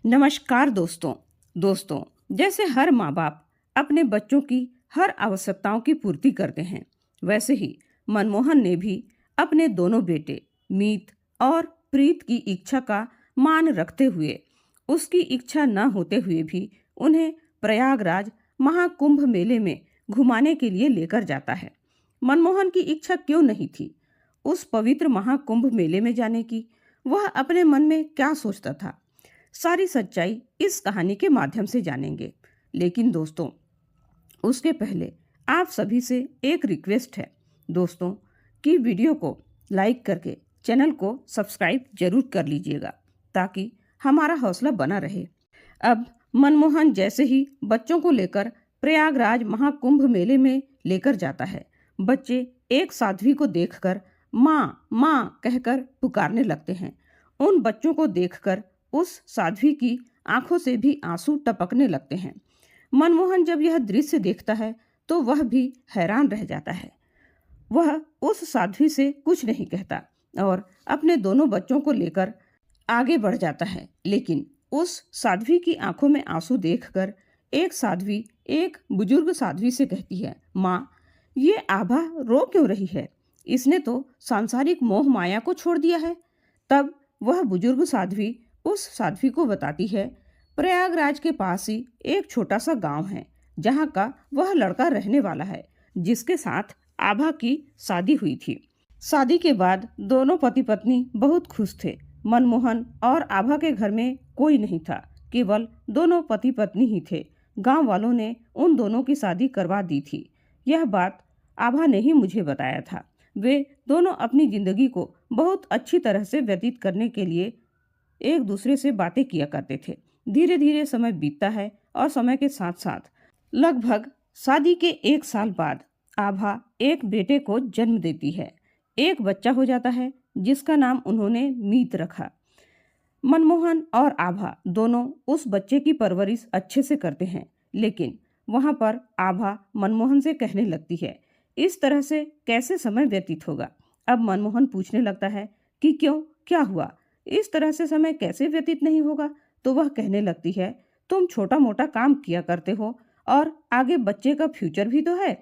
नमस्कार दोस्तों जैसे हर माँ बाप अपने बच्चों की हर आवश्यकताओं की पूर्ति करते हैं, वैसे ही मनमोहन ने भी अपने दोनों बेटे मीत और प्रीत की इच्छा का मान रखते हुए उसकी इच्छा न होते हुए भी उन्हें प्रयागराज महाकुंभ मेले में घुमाने के लिए लेकर जाता है। मनमोहन की इच्छा क्यों नहीं थी उस पवित्र महाकुंभ मेले में जाने की? वह अपने मन में क्या सोचता था, सारी सच्चाई इस कहानी के माध्यम से जानेंगे। लेकिन दोस्तों, उसके पहले आप सभी से एक रिक्वेस्ट है दोस्तों कि वीडियो को लाइक करके चैनल को सब्सक्राइब जरूर कर लीजिएगा ताकि हमारा हौसला बना रहे। अब मनमोहन जैसे ही बच्चों को लेकर प्रयागराज महाकुंभ मेले में लेकर जाता है, बच्चे एक साध्वी को देखकर माँ माँ कहकर पुकारने लगते हैं। उन बच्चों को देखकर उस साध्वी की आंखों से भी आंसू टपकने लगते हैं। मनमोहन जब यह दृश्य देखता है तो वह भी हैरान रह जाता है। वह उस साध्वी से कुछ नहीं कहता और अपने दोनों बच्चों को लेकर आगे बढ़ जाता है। लेकिन उस साध्वी की आंखों में आंसू देखकर एक साध्वी एक बुजुर्ग साध्वी से कहती है, माँ, ये आभा रो क्यों रही है? इसने तो सांसारिक मोह माया को छोड़ दिया है। तब वह बुजुर्ग साध्वी उस साध्वी को बताती है, प्रयागराज के पास ही एक छोटा सा गांव है जहां का वह लड़का रहने वाला है जिसके साथ आभा की शादी हुई थी। शादी के बाद दोनों पति पत्नी बहुत खुश थे। मनमोहन और आभा के घर में कोई नहीं था, केवल दोनों पति पत्नी ही थे। गांव वालों ने उन दोनों की शादी करवा दी थी। यह बात आभा ने ही मुझे बताया था। वे दोनों अपनी जिंदगी को बहुत अच्छी तरह से व्यतीत करने के लिए एक दूसरे से बातें किया करते थे। धीरे धीरे समय बीतता है और समय के साथ साथ लगभग शादी के 1 साल बाद आभा एक बेटे को जन्म देती है। एक बच्चा हो जाता है जिसका नाम उन्होंने मीत रखा। मनमोहन और आभा दोनों उस बच्चे की परवरिश अच्छे से करते हैं, लेकिन वहां पर आभा मनमोहन से कहने लगती है, इस तरह से कैसे समय व्यतीत होगा? अब मनमोहन पूछने लगता है कि क्यों, क्या हुआ? इस तरह से समय कैसे व्यतीत नहीं होगा? तो वह कहने लगती है, तुम छोटा मोटा काम किया करते हो और आगे बच्चे का फ्यूचर भी तो है,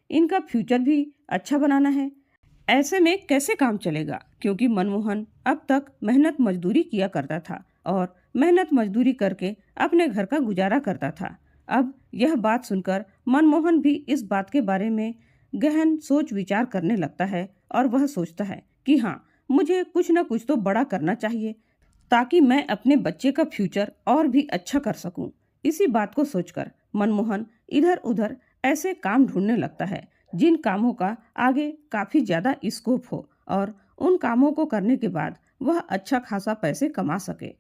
इनका फ्यूचर भी अच्छा बनाना है। ऐसे में कैसे काम चलेगा? क्योंकि मनमोहन अब तक मेहनत मजदूरी किया करता था और मेहनत मजदूरी करके अपने घर का गुजारा करता था। अब यह बात सुनकर मनमोहन भी इस बात के बारे में गहन सोच विचार करने लगता है और वह सोचता है कि हाँ, मुझे कुछ न कुछ तो बड़ा करना चाहिए ताकि मैं अपने बच्चे का फ्यूचर और भी अच्छा कर सकूं। इसी बात को सोचकर मनमोहन इधर उधर ऐसे काम ढूंढने लगता है जिन कामों का आगे काफी ज्यादा स्कोप हो और उन कामों को करने के बाद वह अच्छा खासा पैसे कमा सके।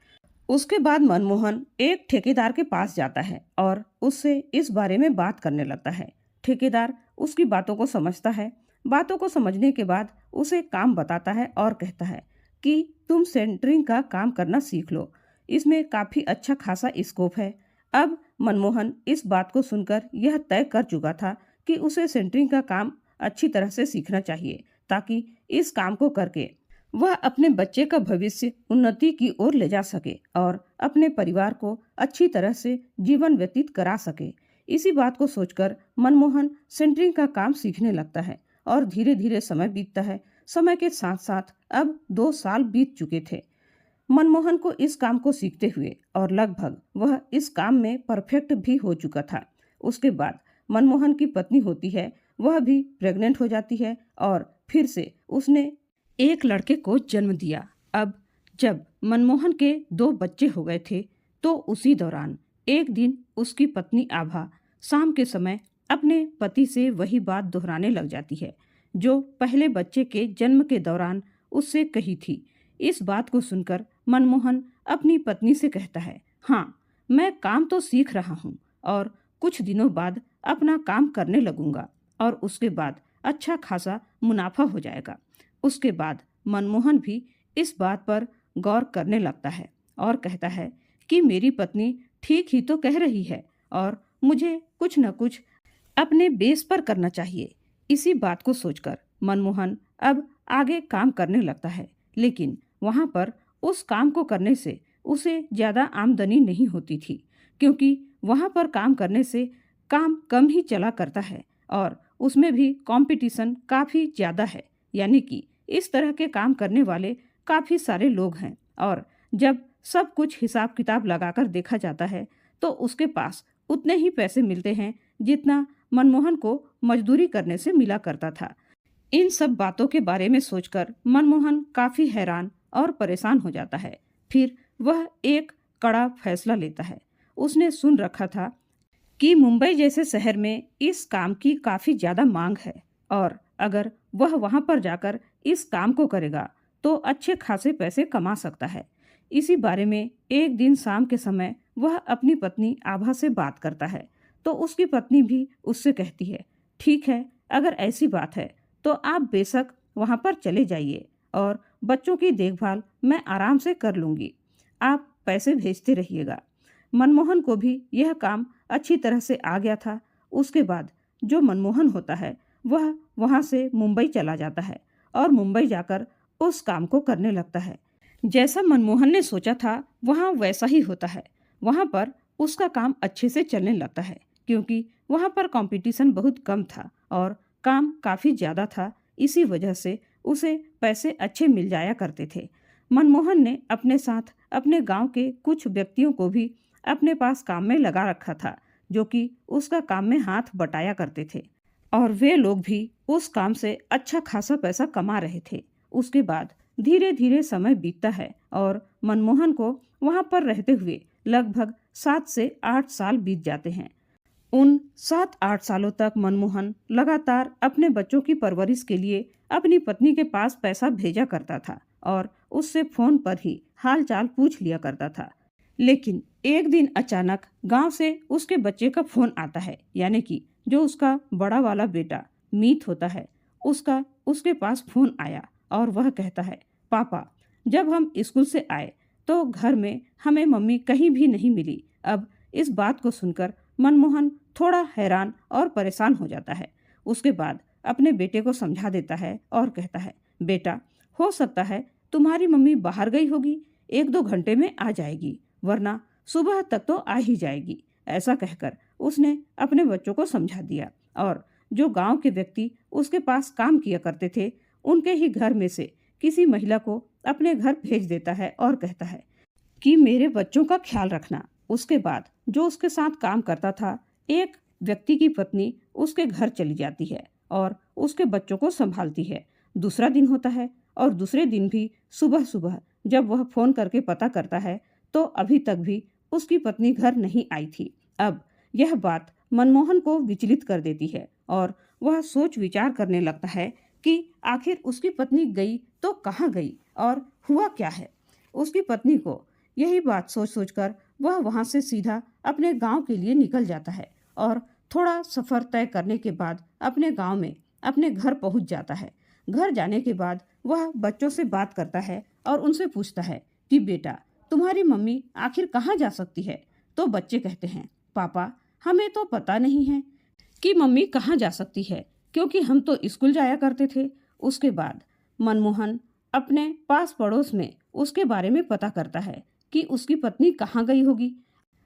उसके बाद मनमोहन एक ठेकेदार के पास जाता है और उससे इस बारे में बात करने लगता है। ठेकेदार उसकी बातों को समझता है। बातों को समझने के बाद उसे काम बताता है और कहता है कि तुम सेंटरिंग का काम करना सीख लो, इसमें काफी अच्छा खासा स्कोप है। अब मनमोहन इस बात को सुनकर यह तय कर चुका था कि उसे सेंटरिंग का काम अच्छी तरह से सीखना चाहिए ताकि इस काम को करके वह अपने बच्चे का भविष्य उन्नति की ओर ले जा सके और अपने परिवार को अच्छी तरह से जीवन व्यतीत करा सके। इसी बात को सोचकर मनमोहन सेंटरिंग का काम सीखने लगता है और धीरे धीरे समय बीतता है। समय के साथ साथ अब 2 साल बीत चुके थे मनमोहन को इस काम को सीखते हुए और लगभग वह इस काम में परफेक्ट भी हो चुका था। उसके बाद मनमोहन की पत्नी होती है, वह भी प्रेग्नेंट हो जाती है और फिर से उसने एक लड़के को जन्म दिया। अब जब मनमोहन के 2 बच्चे हो गए थे तो उसी दौरान एक दिन उसकी पत्नी आभा शाम के समय अपने पति से वही बात दोहराने लग जाती है जो पहले बच्चे के जन्म के दौरान उससे कही थी। इस बात को सुनकर मनमोहन अपनी पत्नी से कहता है, हाँ, मैं काम तो सीख रहा हूँ और कुछ दिनों बाद अपना काम करने लगूंगा और उसके बाद अच्छा खासा मुनाफा हो जाएगा। उसके बाद मनमोहन भी इस बात पर गौर करने लगता है और कहता है कि मेरी पत्नी ठीक ही तो कह रही है और मुझे कुछ न कुछ अपने बेस पर करना चाहिए। इसी बात को सोचकर मनमोहन अब आगे काम करने लगता है, लेकिन वहां पर उस काम को करने से उसे ज़्यादा आमदनी नहीं होती थी, क्योंकि वहाँ पर काम करने से काम कम ही चला करता है और उसमें भी कंपटीशन काफ़ी ज़्यादा है। यानी कि इस तरह के काम करने वाले काफ़ी सारे लोग हैं और जब सब कुछ हिसाब किताब लगाकर देखा जाता है तो उसके पास उतने ही पैसे मिलते हैं जितना मनमोहन को मजदूरी करने से मिला करता था। इन सब बातों के बारे में सोचकर मनमोहन काफी हैरान और परेशान हो जाता है। फिर वह एक कड़ा फैसला लेता है। उसने सुन रखा था कि मुंबई जैसे शहर में इस काम की काफी ज्यादा मांग है और अगर वह वहां पर जाकर इस काम को करेगा तो अच्छे खासे पैसे कमा सकता है। इसी बारे में एक दिन शाम के समय वह अपनी पत्नी आभा से बात करता है तो उसकी पत्नी भी उससे कहती है, ठीक है, अगर ऐसी बात है तो आप बेशक वहाँ पर चले जाइए और बच्चों की देखभाल मैं आराम से कर लूँगी। आप पैसे भेजते रहिएगा। मनमोहन को भी यह काम अच्छी तरह से आ गया था। उसके बाद जो मनमोहन होता है वह वहाँ से मुंबई चला जाता है और मुंबई जाकर उस काम को करने लगता है। जैसा मनमोहन ने सोचा था वहाँ वैसा ही होता है। वहाँ पर उसका काम अच्छे से चलने लगता है क्योंकि वहाँ पर कंपटीशन बहुत कम था और काम काफ़ी ज़्यादा था। इसी वजह से उसे पैसे अच्छे मिल जाया करते थे। मनमोहन ने अपने साथ अपने गांव के कुछ व्यक्तियों को भी अपने पास काम में लगा रखा था जो कि उसका काम में हाथ बटाया करते थे और वे लोग भी उस काम से अच्छा खासा पैसा कमा रहे थे। उसके बाद धीरे धीरे समय बीतता है और मनमोहन को वहाँ पर रहते हुए लगभग 7 से 8 साल बीत जाते हैं। उन 7-8 सालों तक मनमोहन लगातार अपने बच्चों की परवरिश के लिए अपनी पत्नी के पास पैसा भेजा करता था और उससे फोन पर ही हाल चाल पूछ लिया करता था। लेकिन एक दिन अचानक गांव से उसके बच्चे का फोन आता है, यानी कि जो उसका बड़ा वाला बेटा मीत होता है उसका उसके पास फोन आया और वह कहता है, पापा, जब हम स्कूल से आए तो घर में हमें मम्मी कहीं भी नहीं मिली। अब इस बात को सुनकर मनमोहन थोड़ा हैरान और परेशान हो जाता है। उसके बाद अपने बेटे को समझा देता है और कहता है, बेटा, हो सकता है तुम्हारी मम्मी बाहर गई होगी, 1-2 घंटे में आ जाएगी, वरना सुबह तक तो आ ही जाएगी। ऐसा कहकर उसने अपने बच्चों को समझा दिया और जो गांव के व्यक्ति उसके पास काम किया करते थे उनके ही घर में से किसी महिला को अपने घर भेज देता है और कहता है कि मेरे बच्चों का ख्याल रखना। उसके बाद जो उसके साथ काम करता था एक व्यक्ति की पत्नी उसके घर चली जाती है और उसके बच्चों को संभालती है। दूसरा दिन होता है और दूसरे दिन भी सुबह सुबह जब वह फोन करके पता करता है तो अभी तक भी उसकी पत्नी घर नहीं आई थी। अब यह बात मनमोहन को विचलित कर देती है और वह सोच विचार करने लगता है कि आखिर उसकी पत्नी गई तो कहाँ गई और हुआ क्या है। उसकी पत्नी को यही बात सोच सोचकर वह वहां से सीधा अपने गांव के लिए निकल जाता है और थोड़ा सफर तय करने के बाद अपने गांव में अपने घर पहुंच जाता है। घर जाने के बाद वह बच्चों से बात करता है और उनसे पूछता है कि बेटा, तुम्हारी मम्मी आखिर कहाँ जा सकती है। तो बच्चे कहते हैं, पापा, हमें तो पता नहीं है कि मम्मी कहाँ जा सकती है क्योंकि हम तो स्कूल जाया करते थे। उसके बाद मनमोहन अपने पास पड़ोस में उसके बारे में पता करता है कि उसकी पत्नी कहाँ गई होगी।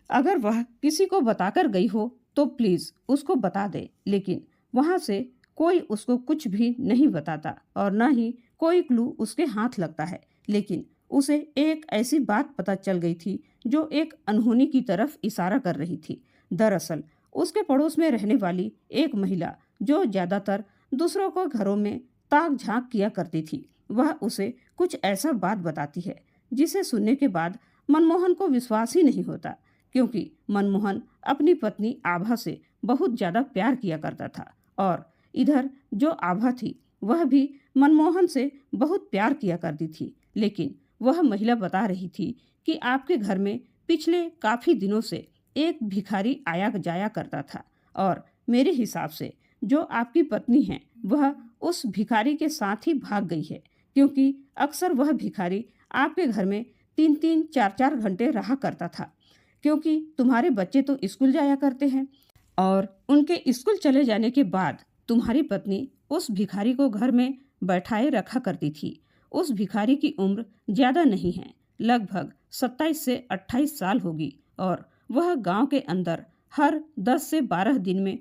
अगर वह किसी को बताकर गई हो तो प्लीज उसको बता दे। लेकिन वहां से कोई उसको कुछ भी नहीं बताता और न ही कोई क्लू उसके हाथ लगता है। लेकिन उसे एक ऐसी बात पता चल गई थी जो एक अनहोनी की तरफ इशारा कर रही थी। दरअसल उसके पड़ोस में रहने वाली एक महिला जो ज्यादातर दूसरों को घरों में ताक झांक किया करती थी, वह उसे कुछ ऐसा बात बताती है जिसे सुनने के बाद मनमोहन को विश्वास ही नहीं होता, क्योंकि मनमोहन अपनी पत्नी आभा से बहुत ज्यादा प्यार किया करता था और इधर जो आभा थी वह भी मनमोहन से बहुत प्यार किया करती थी। लेकिन वह महिला बता रही थी कि आपके घर में पिछले काफी दिनों से एक भिखारी आया जाया करता था और मेरे हिसाब से जो आपकी पत्नी है वह उस भिखारी के साथ ही भाग गई है, क्योंकि अक्सर वह भिखारी आपके घर में 3-3, 4-4 घंटे रहा करता था, क्योंकि तुम्हारे बच्चे तो स्कूल जाया करते हैं और उनके स्कूल चले जाने के बाद तुम्हारी पत्नी उस भिखारी को घर में बैठाए रखा करती थी। उस भिखारी की उम्र ज्यादा नहीं है, लगभग 27 से 28 साल होगी और वह गांव के अंदर हर 10 से 12 दिन में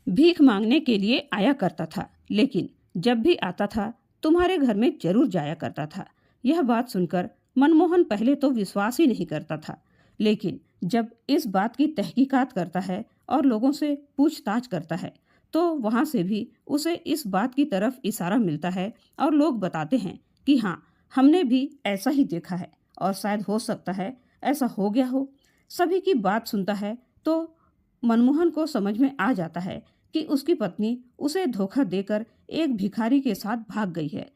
भीख मांगने के लिए आया करता था, लेकिन जब भी आता था तुम्हारे घर में जरूर जाया करता था। यह बात सुनकर मनमोहन पहले तो विश्वास ही नहीं करता था, लेकिन जब इस बात की तहकीकात करता है और लोगों से पूछताछ करता है तो वहां से भी उसे इस बात की तरफ इशारा मिलता है और लोग बताते हैं कि हाँ, हमने भी ऐसा ही देखा है और शायद हो सकता है ऐसा हो गया हो। सभी की बात सुनता है तो मनमोहन को समझ में आ जाता है कि उसकी पत्नी उसे धोखा देकर एक भिखारी के साथ भाग गई है,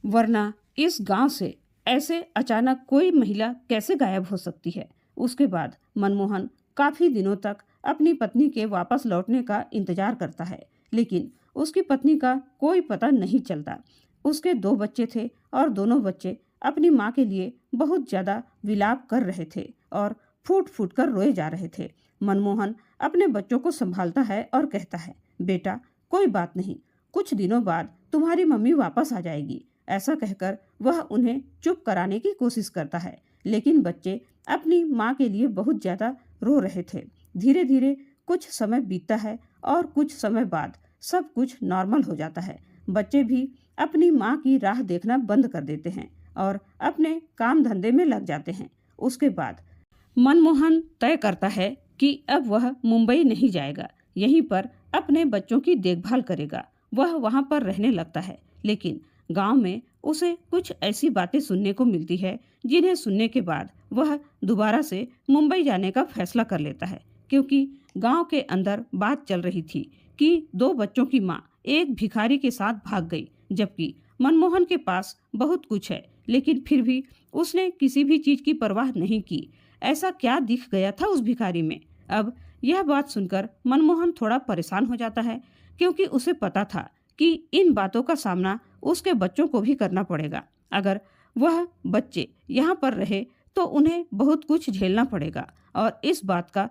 वरना इस गांव से ऐसे अचानक कोई महिला कैसे गायब हो सकती है। उसके बाद मनमोहन काफी दिनों तक अपनी पत्नी के वापस लौटने का इंतजार करता है, लेकिन उसकी पत्नी का कोई पता नहीं चलता। उसके 2 बच्चे थे और दोनों बच्चे अपनी माँ के लिए बहुत ज्यादा विलाप कर रहे थे और फूट फूट कर रोए जा रहे थे। मनमोहन अपने बच्चों को संभालता है और कहता है, बेटा कोई बात नहीं, कुछ दिनों बाद तुम्हारी मम्मी वापस आ जाएगी। ऐसा कहकर वह उन्हें चुप कराने की कोशिश करता है, लेकिन बच्चे अपनी माँ के लिए बहुत ज्यादा रो रहे थे। धीरे धीरे कुछ समय बीतता है और कुछ समय बाद सब कुछ नॉर्मल हो जाता है। बच्चे भी अपनी माँ की राह देखना बंद कर देते हैं और अपने काम धंधे में लग जाते हैं। उसके बाद मनमोहन तय करता है कि अब वह मुंबई नहीं जाएगा, यहीं पर अपने बच्चों की देखभाल करेगा। वह वहां पर रहने लगता है, लेकिन गांव में उसे कुछ ऐसी बातें सुनने को मिलती है जिन्हें सुनने के बाद वह दोबारा से मुंबई जाने का फैसला कर लेता है, क्योंकि गांव के अंदर बात चल रही थी कि 2 बच्चों की माँ एक भिखारी के साथ भाग गई, जबकि मनमोहन के पास बहुत कुछ है, लेकिन फिर भी उसने किसी भी चीज की परवाह नहीं की। ऐसा क्या दिख गया था उस भिखारी में? अब यह बात सुनकर मनमोहन थोड़ा परेशान हो जाता है, क्योंकि उसे पता था कि इन बातों का सामना उसके बच्चों को भी करना पड़ेगा। अगर वह बच्चे यहाँ पर रहे तो उन्हें बहुत कुछ झेलना पड़ेगा और इस बात का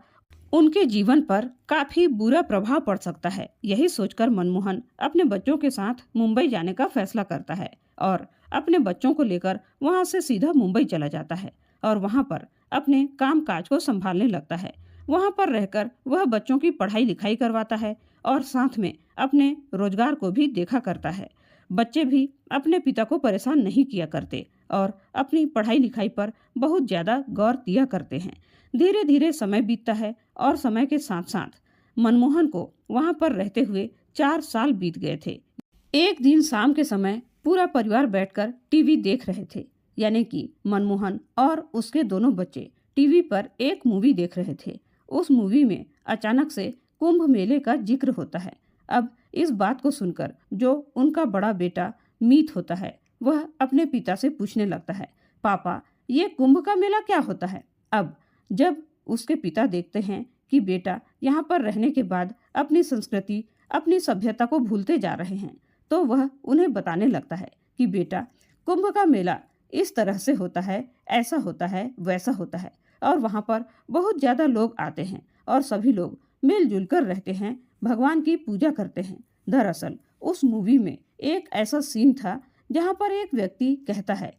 उनके जीवन पर काफी बुरा प्रभाव पड़ सकता है। यही सोचकर मनमोहन अपने बच्चों के साथ मुंबई जाने का फैसला करता है और अपने बच्चों को लेकर वहां से सीधा मुंबई चला जाता है और वहां पर अपने काम काज को संभालने लगता है। वहां पर रहकर वह बच्चों की पढ़ाई लिखाई करवाता है और साथ में अपने रोजगार को भी देखा करता है। बच्चे भी अपने पिता को परेशान नहीं किया करते और अपनी पढ़ाई लिखाई पर बहुत ज्यादा गौर दिया करते हैं। धीरे धीरे समय बीतता है और समय के साथ साथ मनमोहन को वहां पर रहते हुए 4 साल बीत गए थे। एक दिन शाम के समय पूरा परिवार बैठकर टीवी देख रहे थे, यानी कि मनमोहन और उसके दोनों बच्चे टीवी पर एक मूवी देख रहे थे। उस मूवी में अचानक से कुंभ मेले का जिक्र होता है। अब इस बात को सुनकर जो उनका बड़ा बेटा मीत होता है, वह अपने पिता से पूछने लगता है, पापा ये कुंभ का मेला क्या होता है? अब जब उसके पिता देखते हैं कि बेटा यहाँ पर रहने के बाद अपनी संस्कृति, अपनी सभ्यता को भूलते जा रहे हैं, तो वह उन्हें बताने लगता है कि बेटा कुंभ का मेला इस तरह से होता है, ऐसा होता है, वैसा होता है और वहाँ पर बहुत ज्यादा लोग आते हैं और सभी लोग मिलजुल कर रहते हैं, भगवान की पूजा करते हैं। दरअसल उस मूवी में एक ऐसा सीन था जहाँ पर एक व्यक्ति कहता है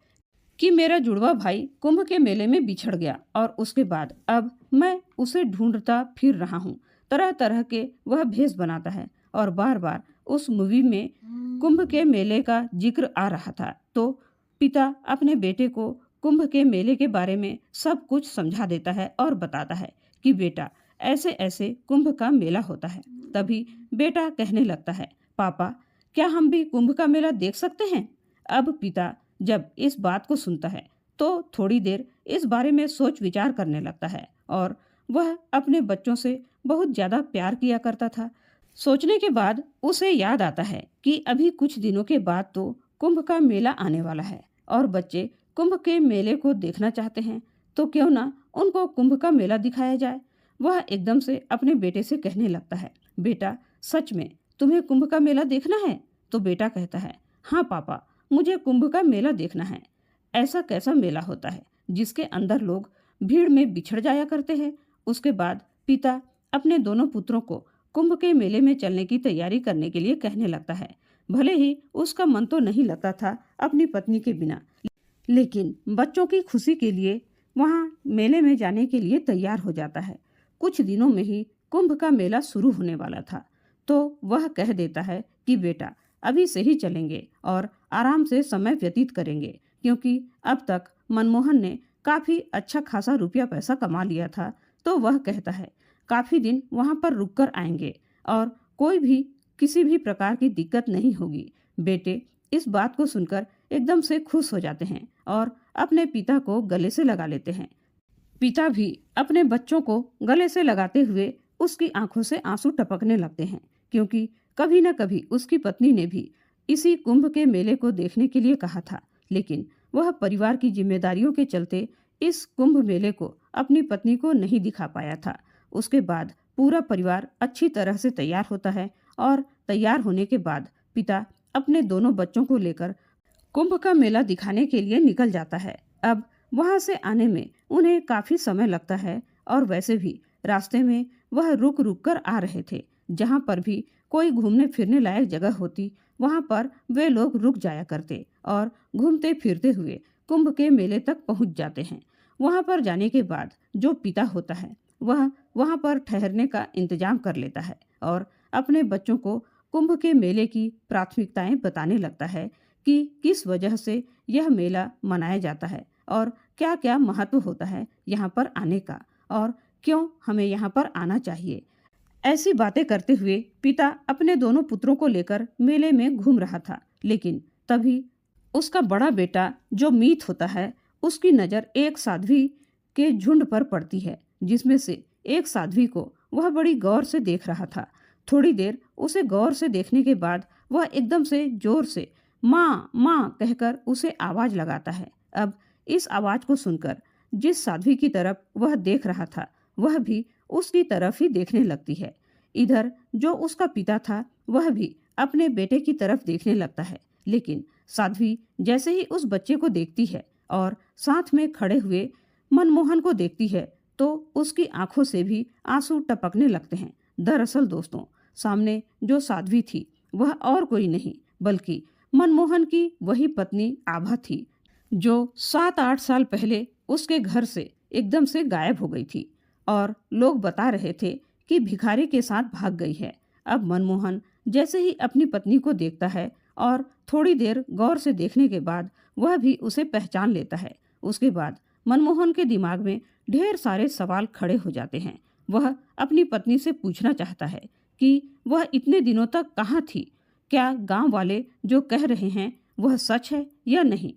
कि मेरा जुड़वा भाई कुंभ के मेले में बिछड़ गया और उसके बाद अब मैं उसे ढूंढता फिर रहा हूँ। तरह तरह के वह भेष बनाता है और बार बार उस मूवी में कुंभ के मेले का जिक्र आ रहा था। तो पिता अपने बेटे को कुंभ के मेले के बारे में सब कुछ समझा देता है और बताता है कि बेटा ऐसे ऐसे कुंभ का मेला होता है। तभी बेटा कहने लगता है, पापा क्या हम भी कुंभ का मेला देख सकते हैं? अब पिता जब इस बात को सुनता है तो थोड़ी देर इस बारे में सोच विचार करने लगता है और वह अपने बच्चों से बहुत ज्यादा प्यार किया करता था। सोचने के बाद उसे याद आता है कि अभी कुछ दिनों के बाद तो कुंभ का मेला आने वाला है और बच्चे कुंभ के मेले को देखना चाहते हैं, तो क्यों ना उनको कुंभ का मेला दिखाया जाए। वह एकदम से अपने बेटे से कहने लगता है, बेटा सच में तुम्हें कुंभ का मेला देखना है? तो बेटा कहता है, हाँ पापा मुझे कुंभ का मेला देखना है। ऐसा कैसा मेला होता है जिसके अंदर लोग भीड़ में बिछड़ जाया करते हैं? उसके बाद पिता अपने दोनों पुत्रों को कुंभ के मेले में चलने की तैयारी करने के लिए कहने लगता है। भले ही उसका मन तो नहीं लगता था अपनी पत्नी के बिना, लेकिन बच्चों की खुशी के लिए वहाँ मेले में जाने के लिए तैयार हो जाता है। कुछ दिनों में ही कुंभ का मेला शुरू होने वाला था, तो वह कह देता है कि बेटा अभी से ही चलेंगे और आराम से समय व्यतीत करेंगे, क्योंकि अब तक मनमोहन ने काफ़ी अच्छा खासा रुपया पैसा कमा लिया था। तो वह कहता है काफ़ी दिन वहाँ पर रुक कर आएंगे और कोई भी किसी भी प्रकार की दिक्कत नहीं होगी। बेटे इस बात को सुनकर एकदम से खुश हो जाते हैं और अपने पिता को गले से लगा लेते हैं। पिता भी अपने बच्चों को गले से लगाते हुए उसकी आंखों से आंसू टपकने लगते हैं, क्योंकि कभी न कभी उसकी पत्नी ने भी इसी कुंभ के मेले को देखने के लिए कहा था, लेकिन वह परिवार की जिम्मेदारियों के चलते इस कुंभ मेले को अपनी पत्नी को नहीं दिखा पाया था। उसके बाद पूरा परिवार अच्छी तरह से तैयार होता है और तैयार होने के बाद पिता अपने दोनों बच्चों को लेकर कुंभ का मेला दिखाने के लिए निकल जाता है। अब वहां से आने में उन्हें काफी समय लगता है और वैसे भी रास्ते में वह रुक रुक कर आ रहे थे। जहां पर भी कोई घूमने फिरने लायक जगह होती, वहां पर वे लोग रुक जाया करते और घूमते फिरते हुए कुंभ के मेले तक पहुंच जाते हैं। वहां पर जाने के बाद जो पिता होता है वह वहां पर ठहरने का इंतजाम कर लेता है और अपने बच्चों को कुंभ के मेले की प्राथमिकताएं बताने लगता है कि किस वजह से यह मेला मनाया जाता है और क्या क्या महत्व होता है यहाँ पर आने का और क्यों हमें यहाँ पर आना चाहिए। ऐसी बातें करते हुए पिता अपने दोनों पुत्रों को लेकर मेले में घूम रहा था, लेकिन तभी उसका बड़ा बेटा जो मीत होता है उसकी नज़र एक साध्वी के झुंड पर पड़ती है, जिसमें से एक साध्वी को वह बड़ी गौर से देख रहा था। थोड़ी देर उसे गौर से देखने के बाद वह एकदम से जोर से माँ माँ कहकर उसे आवाज लगाता है। अब इस आवाज को सुनकर जिस साध्वी की तरफ वह देख रहा था वह भी उसकी तरफ ही देखने लगती है। इधर जो उसका पिता था वह भी अपने बेटे की तरफ देखने लगता है, लेकिन साध्वी जैसे ही उस बच्चे को देखती है और साथ में खड़े हुए मनमोहन को देखती है तो उसकी आंखों से भी आंसू टपकने लगते हैं। दरअसल दोस्तों, सामने जो साध्वी थी वह और कोई नहीं बल्कि मनमोहन की वही पत्नी आभा थी, जो 7-8 साल पहले उसके घर से एकदम से गायब हो गई थी और लोग बता रहे थे कि भिखारी के साथ भाग गई है। अब मनमोहन जैसे ही अपनी पत्नी को देखता है और थोड़ी देर गौर से देखने के बाद वह भी उसे पहचान लेता है। उसके बाद मनमोहन के दिमाग में ढेर सारे सवाल खड़े हो जाते हैं। वह अपनी पत्नी से पूछना चाहता है कि वह इतने दिनों तक कहाँ थी, क्या गांव वाले जो कह रहे हैं वह सच है या नहीं।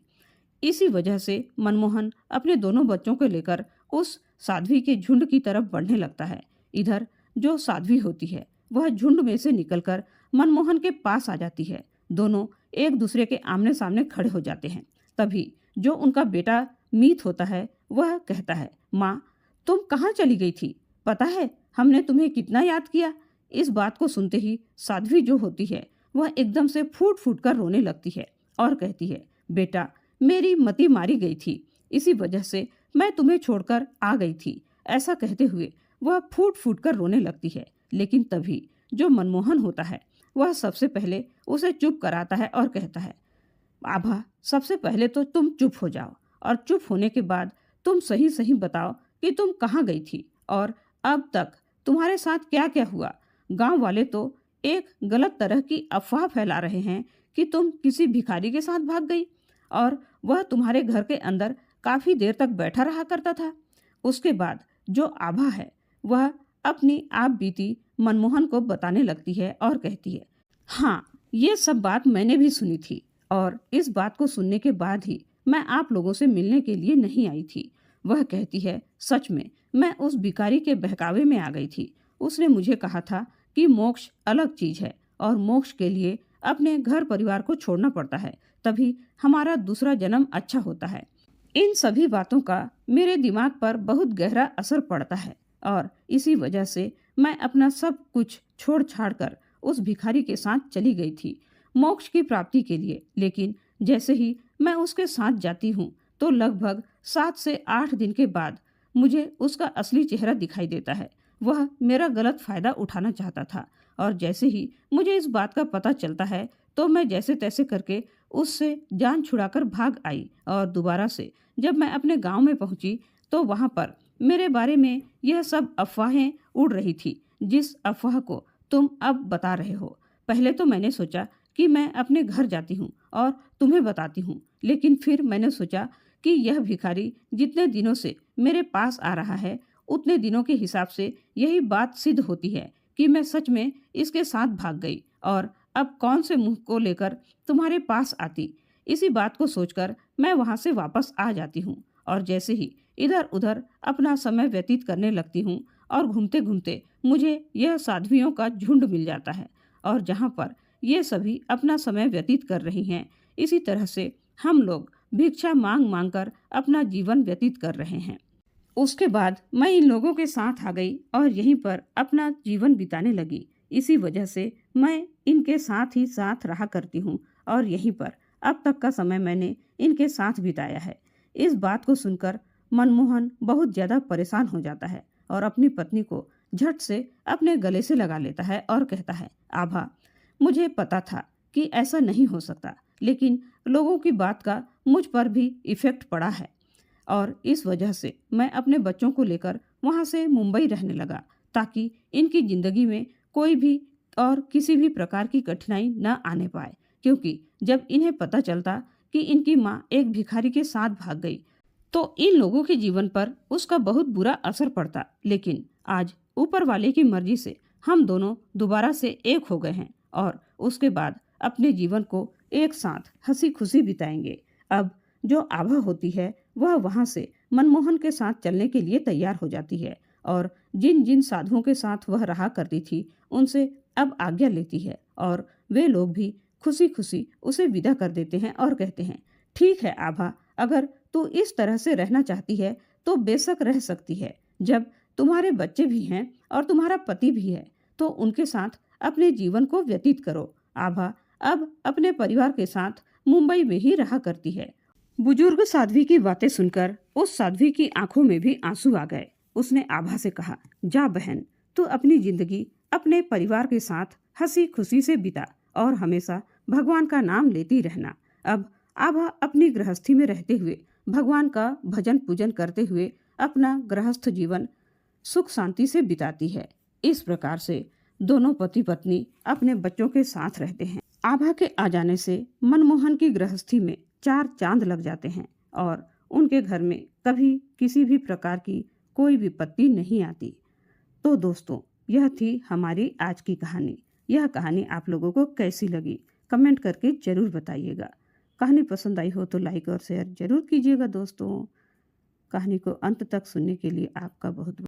इसी वजह से मनमोहन अपने दोनों बच्चों को लेकर उस साध्वी के झुंड की तरफ बढ़ने लगता है। इधर जो साध्वी होती है वह झुंड में से निकलकर मनमोहन के पास आ जाती है। दोनों एक दूसरे के आमने सामने खड़े हो जाते हैं। तभी जो उनका बेटा मीत होता है वह कहता है, माँ तुम कहाँ चली गई थी, पता है हमने तुम्हें कितना याद किया। इस बात को सुनते ही साध्वी जो होती है वह एकदम से फूट फूट कर रोने लगती है और कहती है, बेटा मेरी मति मारी गई थी, इसी वजह से मैं तुम्हें छोड़कर आ गई थी। ऐसा कहते हुए वह फूट फूट कर रोने लगती है, लेकिन तभी जो मनमोहन होता है वह सबसे पहले उसे चुप कराता है और कहता है, आभा सबसे पहले तो तुम चुप हो जाओ और चुप होने के बाद तुम सही सही बताओ कि तुम कहाँ गई थी और अब तक तुम्हारे साथ क्या क्या हुआ। गांव वाले तो एक गलत तरह की अफवाह फैला रहे हैं कि तुम किसी भिखारी के साथ भाग गई और वह तुम्हारे घर के अंदर काफी देर तक बैठा रहा करता था। उसके बाद जो आभा है वह अपनी आप बीती मनमोहन को बताने लगती है और कहती है, हाँ ये सब बात मैंने भी सुनी थी और इस बात को सुनने के बाद ही मैं आप लोगों से मिलने के लिए नहीं आई थी। वह कहती है, सच में मैं उस भिखारी के बहकावे में आ गई थी। उसने मुझे कहा था कि मोक्ष अलग चीज है और मोक्ष के लिए अपने घर परिवार को छोड़ना पड़ता है, तभी हमारा दूसरा जन्म अच्छा होता है। इन सभी बातों का मेरे दिमाग पर बहुत गहरा असर पड़ता है और इसी वजह से मैं अपना सब कुछ छोड़ छाड़ कर उस भिखारी के साथ चली गई थी मोक्ष की प्राप्ति के लिए। लेकिन जैसे ही मैं उसके साथ जाती हूँ तो लगभग 7 से 8 दिन के बाद मुझे उसका असली चेहरा दिखाई देता है। वह मेरा गलत फायदा उठाना चाहता था और जैसे ही मुझे इस बात का पता चलता है तो मैं जैसे तैसे करके उससे जान छुड़ाकर भाग आई और दोबारा से जब मैं अपने गांव में पहुंची तो वहाँ पर मेरे बारे में यह सब अफवाहें उड़ रही थी, जिस अफवाह को तुम अब बता रहे हो। पहले तो मैंने सोचा कि मैं अपने घर जाती हूँ और तुम्हें बताती हूँ, लेकिन फिर मैंने सोचा कि यह भिखारी जितने दिनों से मेरे पास आ रहा है, उतने दिनों के हिसाब से यही बात सिद्ध होती है कि मैं सच में इसके साथ भाग गई और अब कौन से मुंह को लेकर तुम्हारे पास आती। इसी बात को सोचकर मैं वहां से वापस आ जाती हूँ और जैसे ही इधर उधर अपना समय व्यतीत करने लगती हूँ और घूमते घूमते मुझे यह साध्वियों का झुंड मिल जाता है और जहाँ पर ये सभी अपना समय व्यतीत कर रही हैं, इसी तरह से हम लोग भिक्षा मांग मांग कर अपना जीवन व्यतीत कर रहे हैं। उसके बाद मैं इन लोगों के साथ आ गई और यहीं पर अपना जीवन बिताने लगी। इसी वजह से मैं इनके साथ ही साथ रहा करती हूँ और यहीं पर अब तक का समय मैंने इनके साथ बिताया है। इस बात को सुनकर मनमोहन बहुत ज़्यादा परेशान हो जाता है और अपनी पत्नी को झट से अपने गले से लगा लेता है और कहता है, आभा, मुझे पता था कि ऐसा नहीं हो सकता, लेकिन लोगों की बात का मुझ पर भी इफ़ेक्ट पड़ा है और इस वजह से मैं अपने बच्चों को लेकर वहाँ से मुंबई रहने लगा ताकि इनकी ज़िंदगी में कोई भी और किसी भी प्रकार की कठिनाई न आने पाए, क्योंकि जब इन्हें पता चलता कि इनकी माँ एक भिखारी के साथ भाग गई तो इन लोगों के जीवन पर उसका बहुत बुरा असर पड़ता। लेकिन आज ऊपर वाले की मर्जी से हम दोनों दोबारा से एक हो गए हैं और उसके बाद अपने जीवन को एक साथ हंसी खुशी बिताएंगे। अब जो आभा होती है वह वहाँ से मनमोहन के साथ चलने के लिए तैयार हो जाती है और जिन जिन साधुओं के साथ वह रहा करती थी उनसे अब आज्ञा लेती है और वे लोग भी खुशी खुशी उसे विदा कर देते हैं और कहते हैं, ठीक है आभा, अगर तू इस तरह से रहना चाहती है तो बेशक रह सकती है। जब तुम्हारे बच्चे भी हैं और तुम्हारा पति भी है तो उनके साथ अपने जीवन को व्यतीत करो। आभा अब अपने परिवार के साथ मुंबई में ही रहा करती है। बुजुर्ग साध्वी की बातें सुनकर उस साध्वी की आंखों में भी आंसू आ गए। उसने आभा से कहा, जा बहन, तू अपनी जिंदगी अपने परिवार के साथ हंसी खुशी से बिता और हमेशा भगवान का नाम लेती रहना। अब आभा अपनी गृहस्थी में रहते हुए भगवान का भजन पूजन करते हुए अपना गृहस्थ जीवन सुख शांति से बिताती है। इस प्रकार से दोनों पति पत्नी अपने बच्चों के साथ रहते हैं। आभा के आ जाने से मनमोहन की गृहस्थी में 4 चांद लग जाते हैं और उनके घर में कभी किसी भी प्रकार की कोई विपत्ति नहीं आती। तो दोस्तों, यह थी हमारी आज की कहानी। यह कहानी आप लोगों को कैसी लगी कमेंट करके जरूर बताइएगा। कहानी पसंद आई हो तो लाइक और शेयर जरूर कीजिएगा दोस्तों। कहानी को अंत तक सुनने के लिए आपका बहुत